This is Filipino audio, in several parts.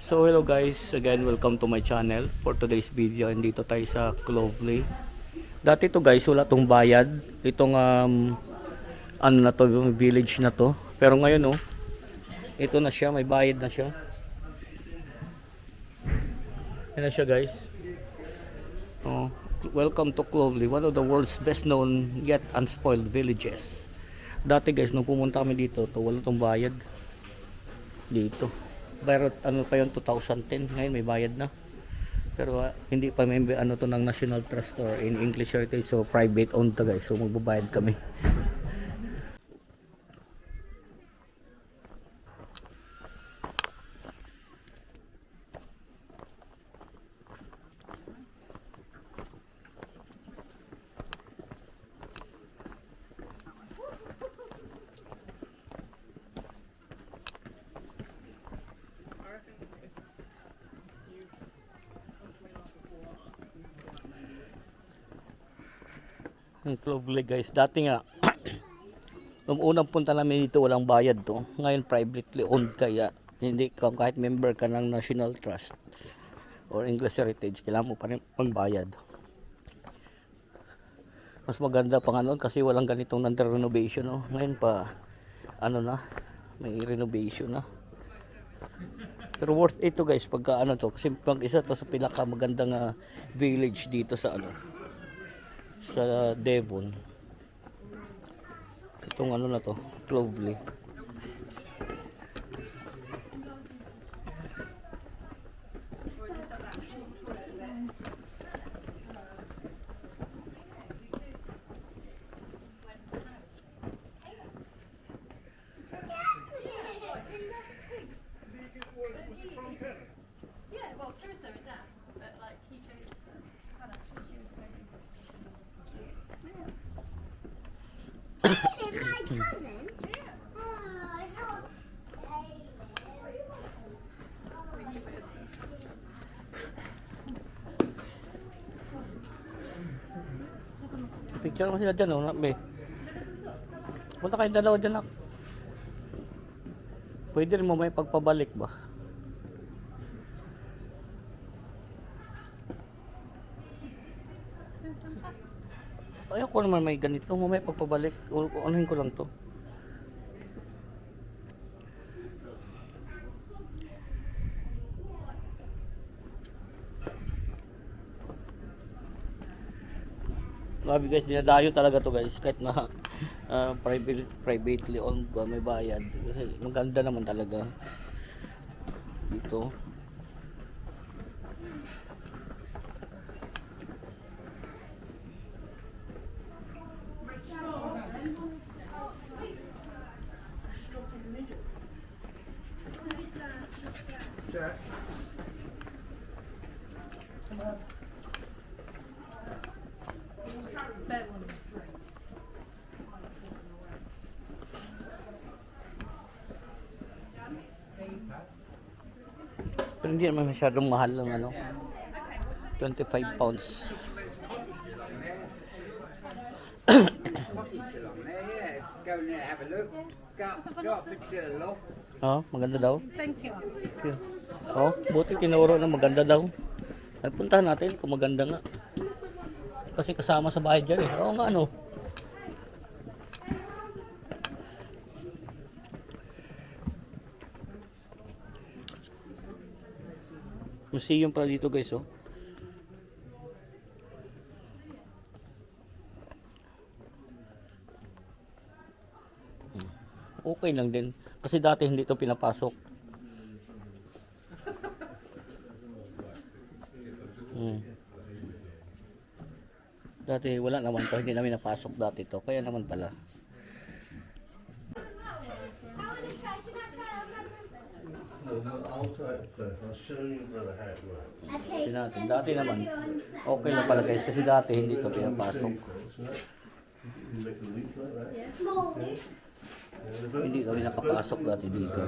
So hello guys, again welcome to my channel. For today's video, dito tayo sa Clovely. Dati to guys, wala tong bayad. Itong ano na to, yung village na to. Pero ngayon ito na siya, may bayad na siya. Yan na siya guys. Welcome to Clovely, one of the world's best known yet unspoiled villages. Dati guys, nung pumunta kami dito, wala tong bayad. Dito. Pero ano pa yun, 2010, ngayon may bayad na. Pero hindi pa may ano to ng National Trust or in English Heritage, so private owned to guys, so magbabayad kami. Ang Clovely guys, dati nga nung unang punta namin dito walang bayad to. Ngayon privately owned, kaya hindi ka, kahit member ka ng National Trust or English Heritage, kailangan mo pa rin magbayad. Mas maganda pa nga noon kasi walang ganitong under renovation Ngayon pa ano na, may renovation na. Pero worth it to guys pagka ano to, kasi pag isa to sa pinaka magandang village dito sa sa Devon. Itong ano na to, Clovely. Picture mo sila dyan be. Punta kayong dalawa dyan nak. Pwede rin mo may pagpabalik ba? Ayoko naman may ganito, may pagpabalik. Anuhin ko lang to. Grabe guys, dinadayo talaga to guys, kahit na privately owned ba, may bayad. Kasi maganda naman talaga dito. Pero hindi naman masyadong mahal ng 25 pounds. Maganda daw. Thank you. Buti tinuro na maganda daw. Nagpuntahan natin kung maganda nga. Kasi kasama sa bahay dyan nga museum pala dito guys Okay lang din kasi dati hindi ito pinapasok. Dati wala naman to, hindi namin napasok dati to, kaya naman pala. Natin. Dati naman okay na pala guys kasi dati hindi ito pinapasok. Hindi kami nakapasok dati dito.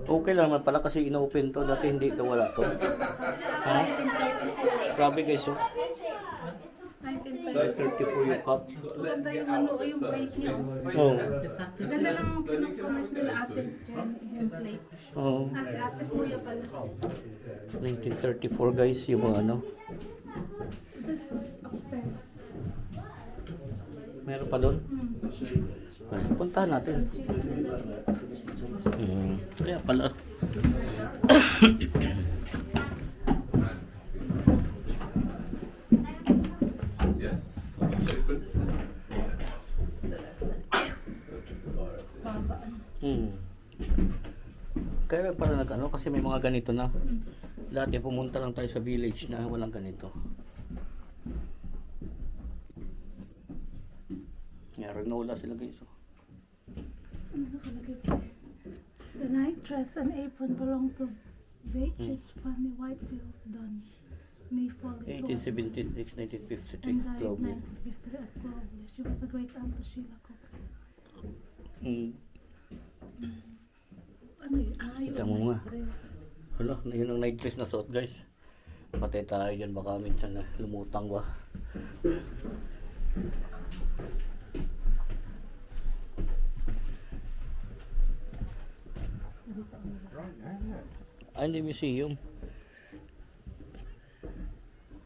Okay lang naman pala kasi inopen to. Dati hindi ito, wala to. Ha? Grabe guys, oh. 1934 yung cup. Maganda yung ano, yung plate niya. Oh. Ganda ng kinukulit nila ate dyan, yung plate. Oh. Ate kuya pala. 1934 guys, yung mga ano. This upstairs. Meron pa doon? Ay, puntahan natin. Kaya pala. Kaya pala nag-ano, kasi may mga ganito na. Dati pumunta lang tayo sa village na walang ganito. Renola sila guys. Ano nakalagay pa? The night dress and apron belong to Beatrice Fanny Whitefield Dunn. May fall 1876, 1953, and died Global. 1953 at Global. She was a great aunt to Sheila Cook. Ano yun? Yun Kita ang mo nga. night dress. Hala, yun ang night dress na suot guys. Patay tayo dyan, baka minsan na lumutang ba. Hindi museum.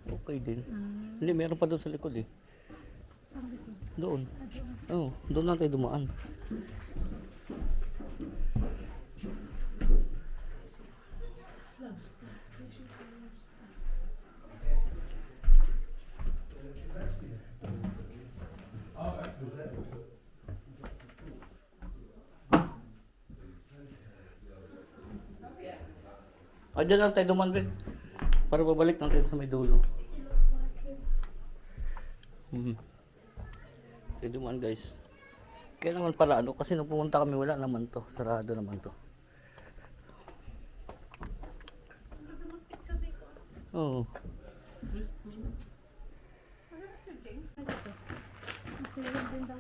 Okay din. Hindi, meron pa doon sa likod eh. Doon. Oo, doon lang tayo dumaan. Lobster. Fishing for lobster. Diyan lang tayo dumaan, Ben. Para babalik lang tayo sa may dulo. Tayo dumaan, guys. Kaya naman pala, ano, kasi nung pumunta kami, wala naman to. Sarado naman to. Oo. Kasi yun din daw.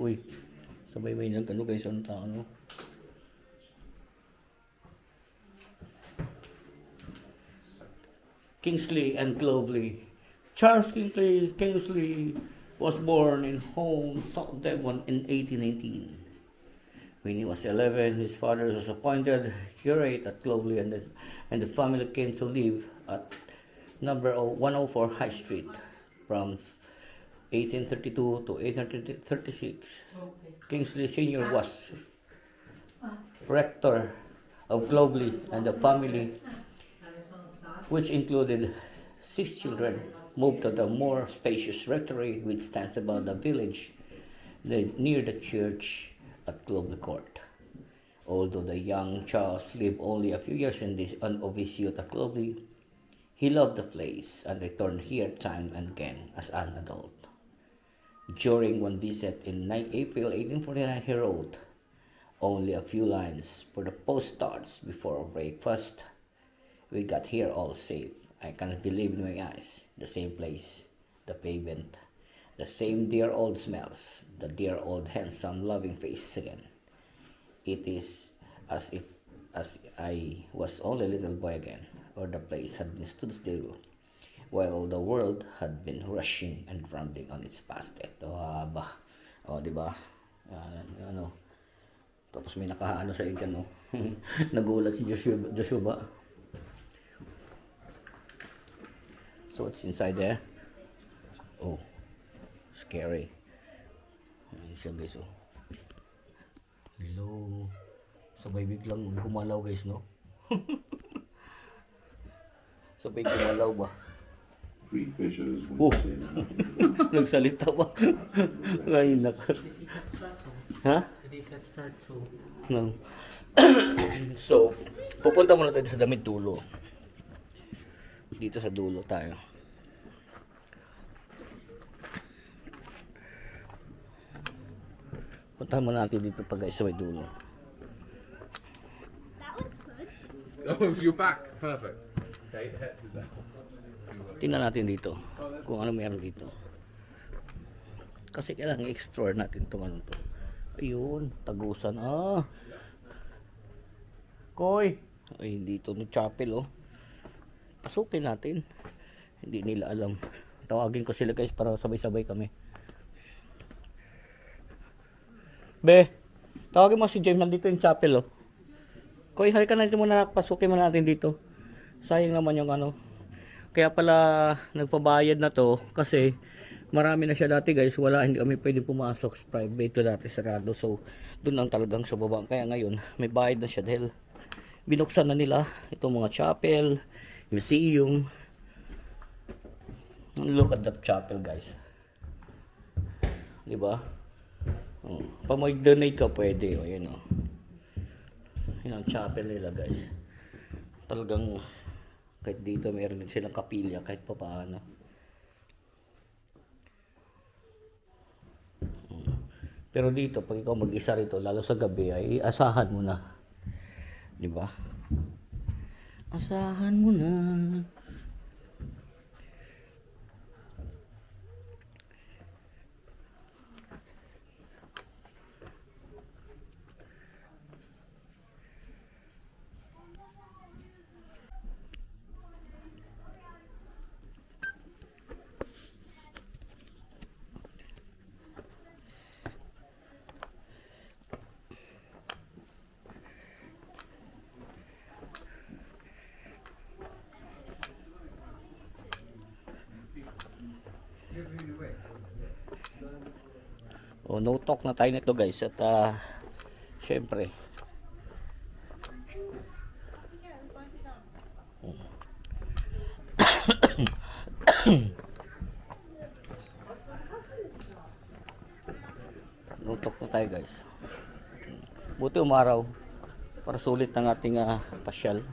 Uy, sabay may nag ano guys, ang tao, no? Kingsley and Clovelly. Charles Kingsley was born in Home, South Devon in 1819. When he was 11, his father was appointed curate at Clovelly and the family came to live at number 104 High Street from 1832 to 1836. Kingsley Sr. was rector of Clovelly and the family, which included 6 children, moved to the more spacious rectory which stands above the village near the church at Clovelly Court. Although the young Charles lived only a few years of his youth at Clovelly, he loved the place and returned here time and again as an adult. During one visit in April 1849, he wrote only a few lines for the post starts before breakfast. We got here all safe. I cannot believe in my eyes. The same place, the pavement, the same dear old smells, the dear old handsome loving face again. It is as I was only a little boy again, or the place had been stood still, while the world had been rushing and rambling on its past. Ito, di ba? Ano? Tapos may nakaano sa ikan, no? Nagulat si Joshua. So what's inside there? Oh, scary. Ayan siya guys, oh. Hello. Sabay biglang gumalaw guys, no? Sabay gumalaw ba? Three fishers Oh, went in. nagsalita ba? Ngayon na. Ha? They can start to. No. So, pupunta muna tayo sa damit dulo. Dito sa dulo tayo. Puntahan muna natin dito pag guys sa may dulo. Oh, if you're back, perfect. Okay, the hex is there. Tingnan natin dito kung ano meron dito. Kasi kailangan i-explore natin itong ano to. Ayun, tagusan. Koy! Ay, dito ng chapel oh. Pasukin natin. Hindi nila alam. Tawagin ko sila guys para sabay-sabay kami. Be, tawagin mo si James, nandito yung chapel oh. Koy, halika na dito muna, pasukin mo natin dito. Sayang naman yung ano. Kaya pala nagpabayad na to kasi marami na siya dati guys. Hindi kami pwedeng pumasok sa private to dati sarado. So doon lang talagang sa baba. Kaya ngayon may bayad na siya dahil binuksan na nila itong mga chapel, museum. Look at that chapel guys. Diba? Oh, pag mag-donate ka pwede. O yun o. Yun ang chapel nila guys. Talagang kahit dito meron din silang kapilya kahit pa paano. Pero dito pag ikaw mag-isa rito lalo sa gabi ay asahan mo na. 'Di ba? Asahan mo na. O, no talk na tayo nito guys at syempre no talk na tayo guys. Buti umaraw para sulit ang ating pasyal.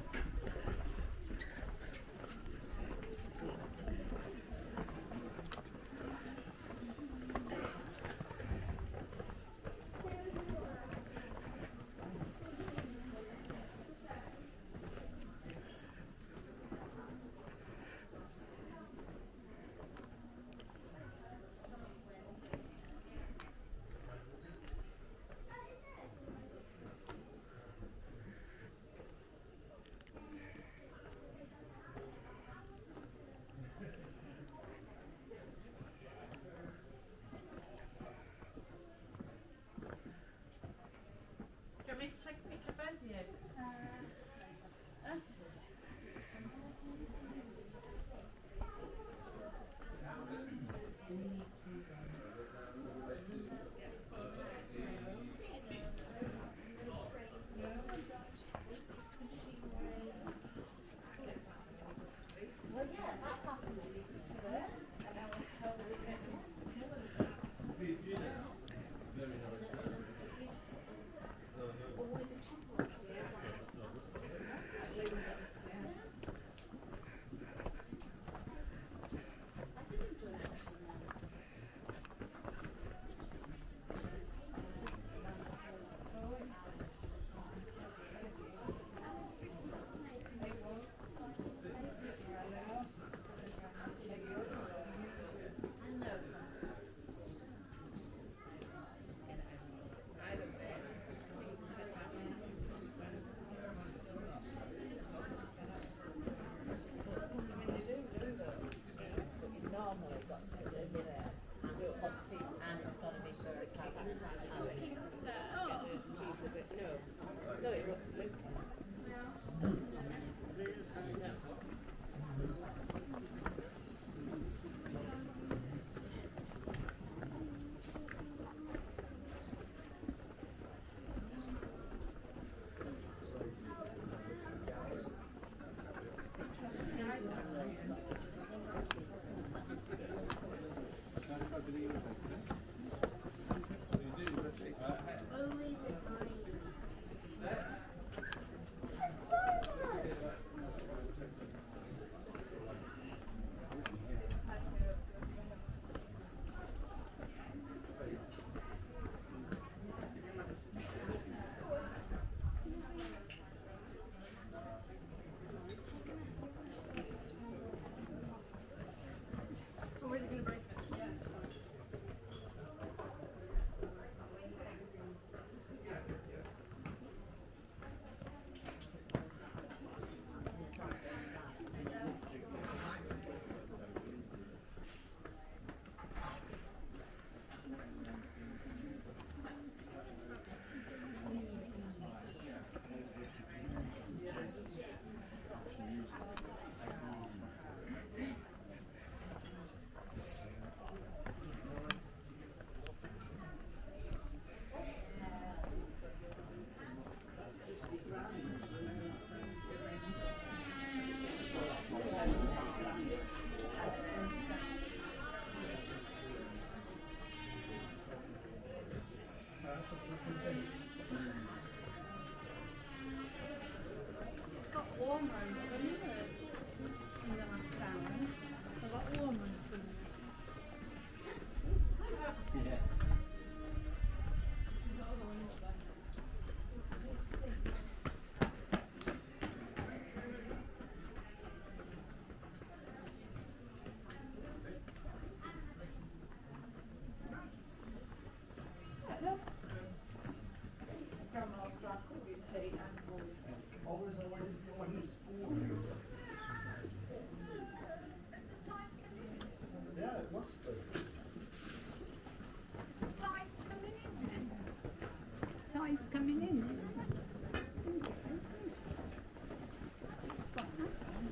Tide's coming in.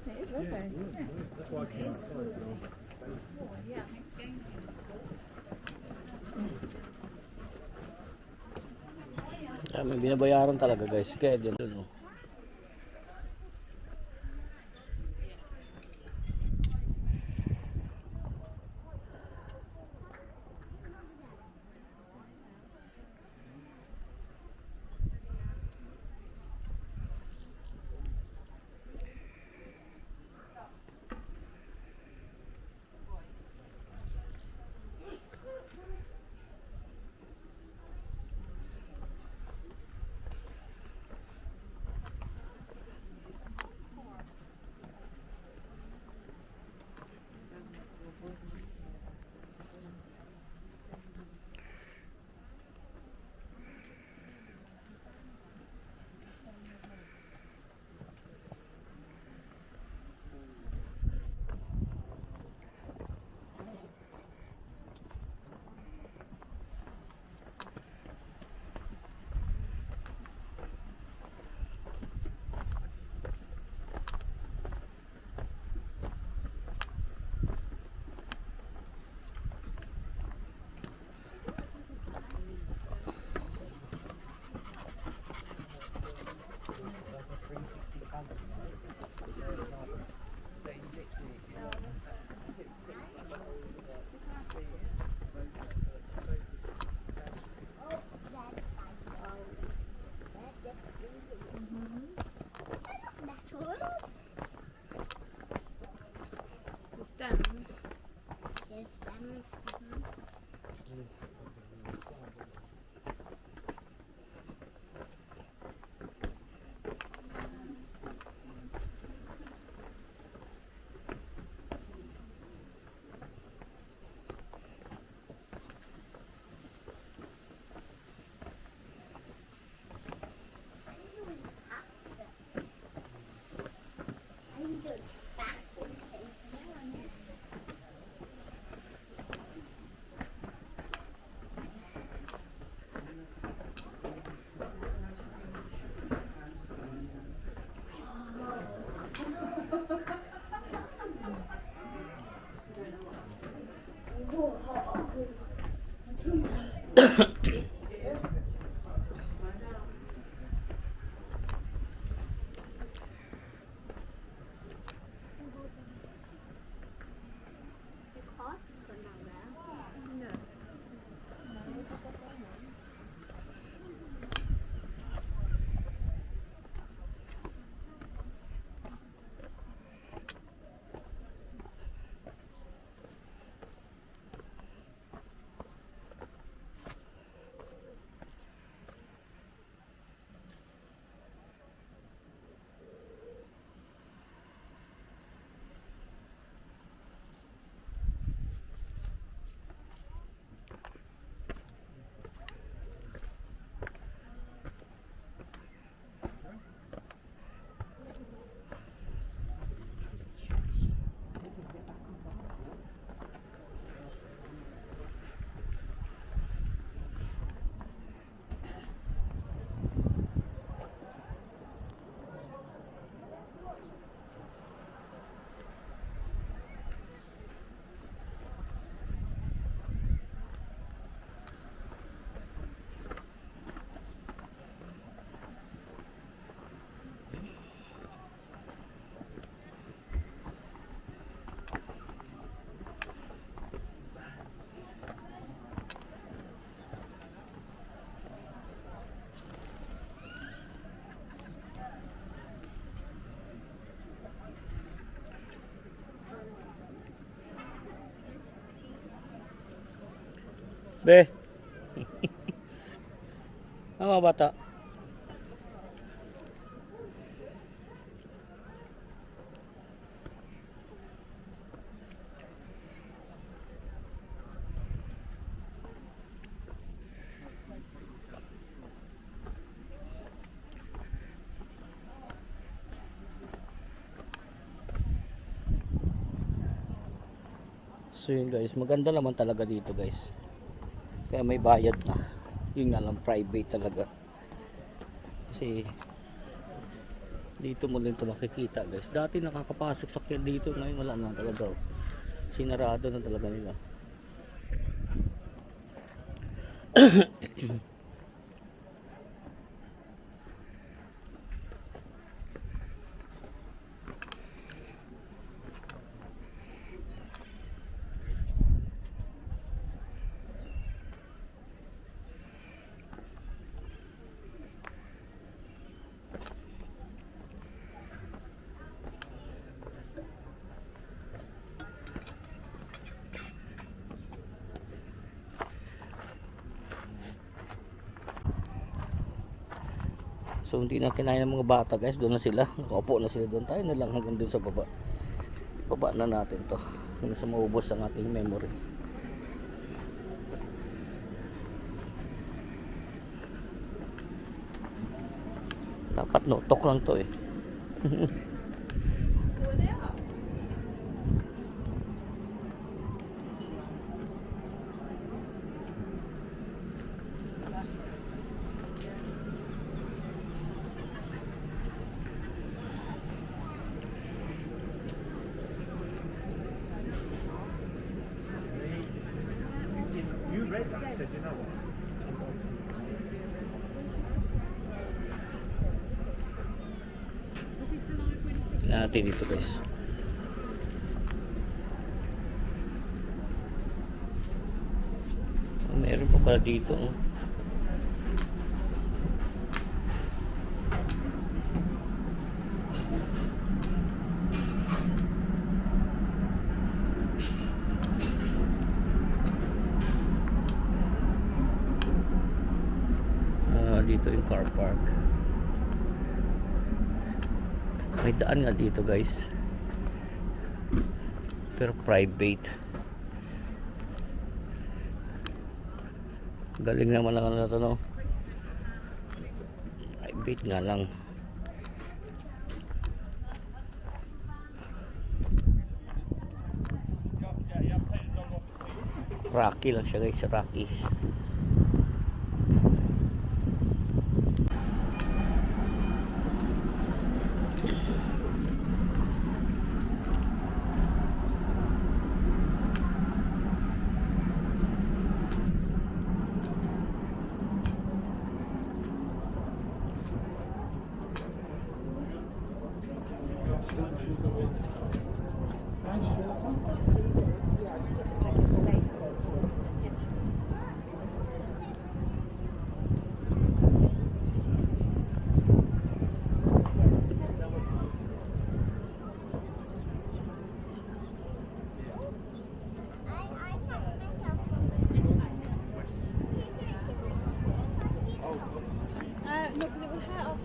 It is lovely. That's why I came outside. May binabayaran talaga guys. Kaya din doon. Oh. The stems. Be. Mga bata. So yun guys, maganda naman talaga dito guys. Kaya may bayad na. Yun nga lang, private talaga. Kasi dito mo lang ito makikita guys. Dati nakakapasok sa dito, ngayon wala na talaga. Sinarado na talaga nila. So hindi na kinain ng mga bata guys, doon na sila. Nakaupo na sila doon. Tayo na lang hanggang doon sa baba. Baba na natin to hanggang sa maubos ang ating memory. Dapat notok lang to eh. You read that, said you know what? Tingnan natin dito guys. Meron pa pala dito. Oh. Dito yung car park. May daan nga dito guys, pero private. Galing naman lang na ito, no? Private nga lang. Rocky lang siya guys, Rocky.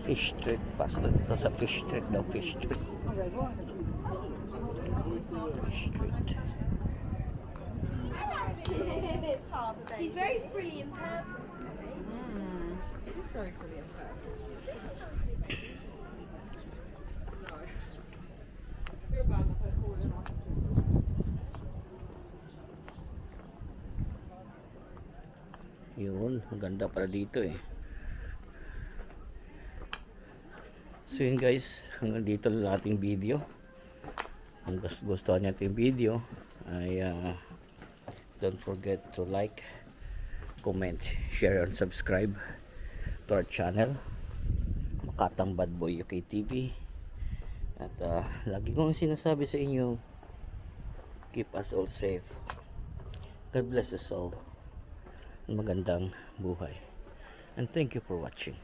Fish Street, pasok dito sa Fish Street daw, Fish Street. Fish Street. He's very frilly and purple today. It's very pretty and purple. Yun, ang ganda pala dito eh. So yun guys, hanggang dito lang ating video. Kung gustuhan niyo ating video ay don't forget to like, comment, share and subscribe to our channel Makatang Bad Boy UK TV. At lagi kong sinasabi sa inyo, keep us all safe. God bless us all. Magandang buhay. And thank you for watching.